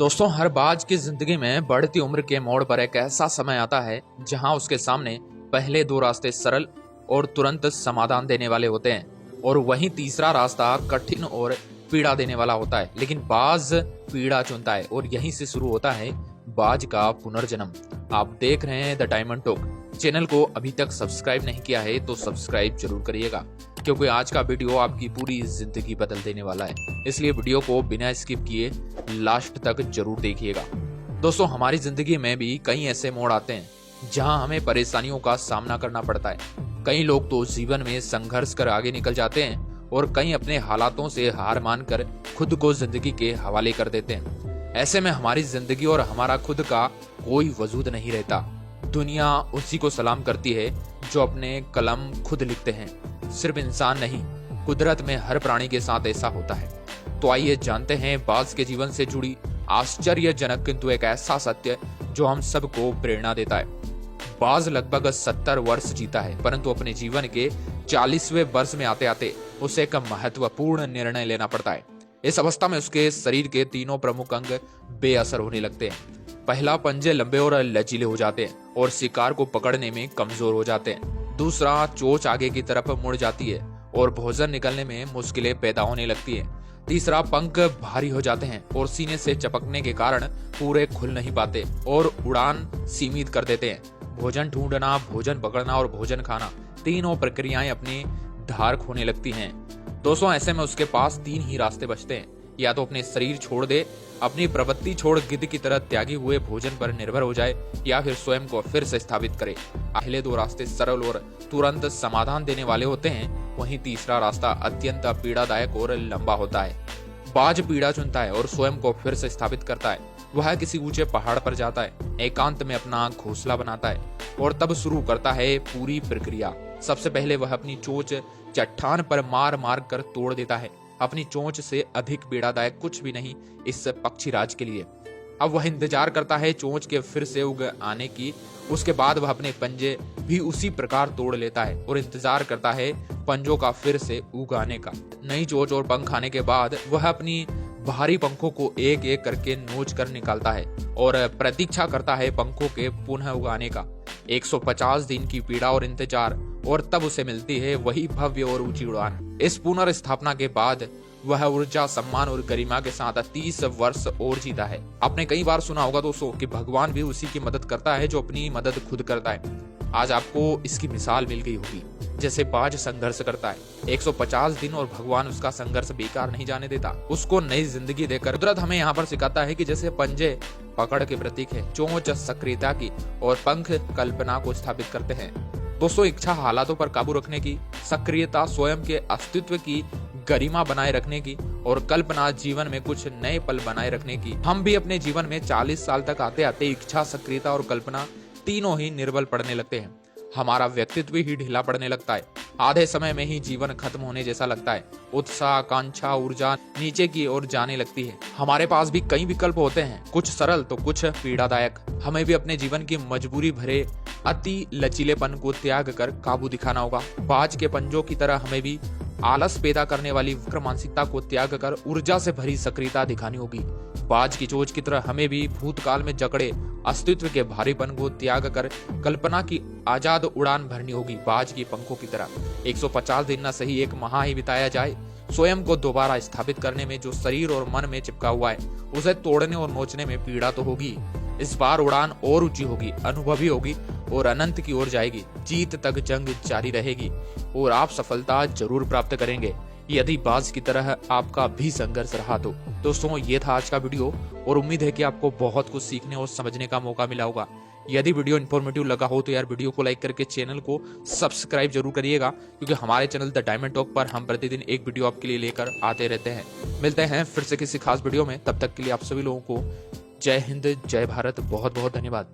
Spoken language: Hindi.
दोस्तों, हर बाज की जिंदगी में बढ़ती उम्र के मोड़ पर एक ऐसा समय आता है जहां उसके सामने पहले दो रास्ते सरल और तुरंत समाधान देने वाले होते हैं और वहीं तीसरा रास्ता कठिन और पीड़ा देने वाला होता है। लेकिन बाज पीड़ा चुनता है और यहीं से शुरू होता है बाज का पुनर्जन्म। आप देख रहे हैं द डायमंड टॉक। चैनल को अभी तक सब्सक्राइब नहीं किया है तो सब्सक्राइब जरूर करिएगा, क्योंकि आज का वीडियो आपकी पूरी जिंदगी बदल देने वाला है। इसलिए वीडियो को बिना स्किप किए लास्ट तक जरूर देखिएगा। दोस्तों, हमारी जिंदगी में भी कई ऐसे मोड़ आते हैं जहां हमें परेशानियों का सामना करना पड़ता है। कई लोग तो जीवन में संघर्ष कर आगे निकल जाते हैं और कई अपने हालातों से हार मानकर खुद को जिंदगी के हवाले कर देते हैं। ऐसे में हमारी जिंदगी और हमारा खुद का कोई वजूद नहीं रहता। दुनिया उसी को सलाम करती है जो अपने कलम खुद लिखते हैं। सिर्फ इंसान नहीं, कुदरत में हर प्राणी के साथ ऐसा होता है। तो आइए जानते हैं बाज के जीवन से जुड़ी आश्चर्यजनक किंतु एक ऐसा सत्य जो हम सबको प्रेरणा देता है। बाज लगभग 70 वर्ष जीता है, परंतु अपने जीवन के 40वें वर्ष में आते आते उसे एक महत्वपूर्ण निर्णय लेना पड़ता है। इस अवस्था में उसके शरीर के तीनों प्रमुख अंग बेअसर होने लगते हैं। पहला, पंजे लंबे और लचीले हो जाते हैं और शिकार को पकड़ने में कमजोर हो जाते हैं। दूसरा, चोंच आगे की तरफ मुड़ जाती है और भोजन निकलने में मुश्किलें पैदा होने लगती है। तीसरा, पंख भारी हो जाते हैं और सीने से चपकने के कारण पूरे खुल नहीं पाते और उड़ान सीमित कर देते हैं। भोजन ढूंढना, भोजन पकड़ना और भोजन खाना, तीनों प्रक्रियाएं अपनी धार खोने लगती हैं। दोस्तों, ऐसे में उसके पास तीन ही रास्ते बचते हैं। या तो अपने शरीर छोड़ दे, अपनी प्रवृत्ति छोड़ गिद्ध की तरह त्यागी हुए भोजन पर निर्भर हो जाए, या फिर स्वयं को फिर से स्थापित करे। पहले दो रास्ते सरल और तुरंत समाधान देने वाले होते हैं, वहीं तीसरा रास्ता अत्यंत पीड़ादायक और लंबा होता है। बाज पीड़ा चुनता है और स्वयं को फिर से स्थापित करता है। वह किसी ऊंचे पहाड़ पर जाता है, एकांत में अपना घोंसला बनाता है और तब शुरू करता है पूरी प्रक्रिया। सबसे पहले वह अपनी चोंच चट्टान पर मार मार कर तोड़ देता है। अपनी चोंच से अधिक पीड़ादायक कुछ भी नहीं इस पक्षीराज के लिए। अब वह इंतजार करता है चोंच के फिर से उग आने की। उसके बाद वह अपने पंजे भी उसी प्रकार तोड़ लेता है और इंतजार करता है पंजों का फिर से उग आने का। नई चोंच और पंख आने के बाद वह अपनी भारी पंखों को एक एक करके नोच कर निकालता है और प्रतीक्षा करता है पंखों के पुनः उगाने का। 150 दिन की पीड़ा और इंतजार, और तब उसे मिलती है वही भव्य और ऊंची उड़ान। इस पुनर्स्थापना के बाद वह ऊर्जा, सम्मान और गरिमा के साथ 30 वर्ष और जीता है। आपने कई बार सुना होगा दोस्तों कि भगवान भी उसी की मदद करता है जो अपनी मदद खुद करता है। आज आपको इसकी मिसाल मिल गई होगी। जैसे बाज संघर्ष करता है 150 दिन और भगवान उसका संघर्ष बेकार नहीं जाने देता, उसको नई जिंदगी देकर। कुदरत हमें यहाँ पर सिखाता है कि जैसे पंजे पकड़ के प्रतीक है, चोंच सक्रियता की और पंख कल्पना को स्थापित करते हैं। दोस्तों, इच्छा हालातों पर काबू रखने की, सक्रियता स्वयं के अस्तित्व की गरिमा बनाए रखने की और कल्पना जीवन में कुछ नए पल बनाए रखने की। हम भी अपने जीवन में 40 साल तक आते आते इच्छा, सक्रियता और कल्पना तीनों ही निर्बल पड़ने लगते हैं। हमारा व्यक्तित्व ही ढीला पड़ने लगता है। आधे समय में ही जीवन खत्म होने जैसा लगता है। उत्साह, आकांक्षा, ऊर्जा नीचे की ओर जाने लगती है। हमारे पास भी कई विकल्प होते हैं, कुछ सरल तो कुछ पीड़ादायक। हमें भी अपने जीवन की मजबूरी भरे अति लचीलेपन को त्याग कर काबू दिखाना होगा। बाज के पंजों की तरह हमें भी आलस पैदा करने वाली वक्र मानसिकता को त्याग कर ऊर्जा से भरी सक्रियता दिखानी होगी। बाज की चोंच की तरह हमें भी भूतकाल में जकड़े अस्तित्व के भारीपन को त्याग कर कल्पना की आजाद उड़ान भरनी होगी। बाज की पंखों की तरह 150 दिन न सही, एक माह ही बिताया जाए स्वयं को दोबारा स्थापित करने में। जो शरीर और मन में चिपका हुआ है उसे तोड़ने और नोचने में पीड़ा तो होगी। इस बार उड़ान और ऊंची होगी, अनुभवी होगी और अनंत की ओर जाएगी। जीत तक जंग जारी रहेगी और आप सफलता जरूर प्राप्त करेंगे, यदि बाज की तरह आपका भी संघर्ष रहा तो। दोस्तों, ये था आज का वीडियो और उम्मीद है कि आपको बहुत कुछ सीखने और समझने का मौका मिला होगा। यदि वीडियो इन्फॉर्मेटिव लगा हो तो यार वीडियो को लाइक करके चैनल को सब्सक्राइब जरूर करिएगा, क्योंकि हमारे चैनल द डायमंड टॉक पर हम प्रतिदिन एक वीडियो आपके लिए लेकर आते रहते हैं। मिलते हैं फिर से किसी खास वीडियो में, तब तक के लिए आप सभी लोगों को जय हिंद, जय भारत, बहुत बहुत धन्यवाद।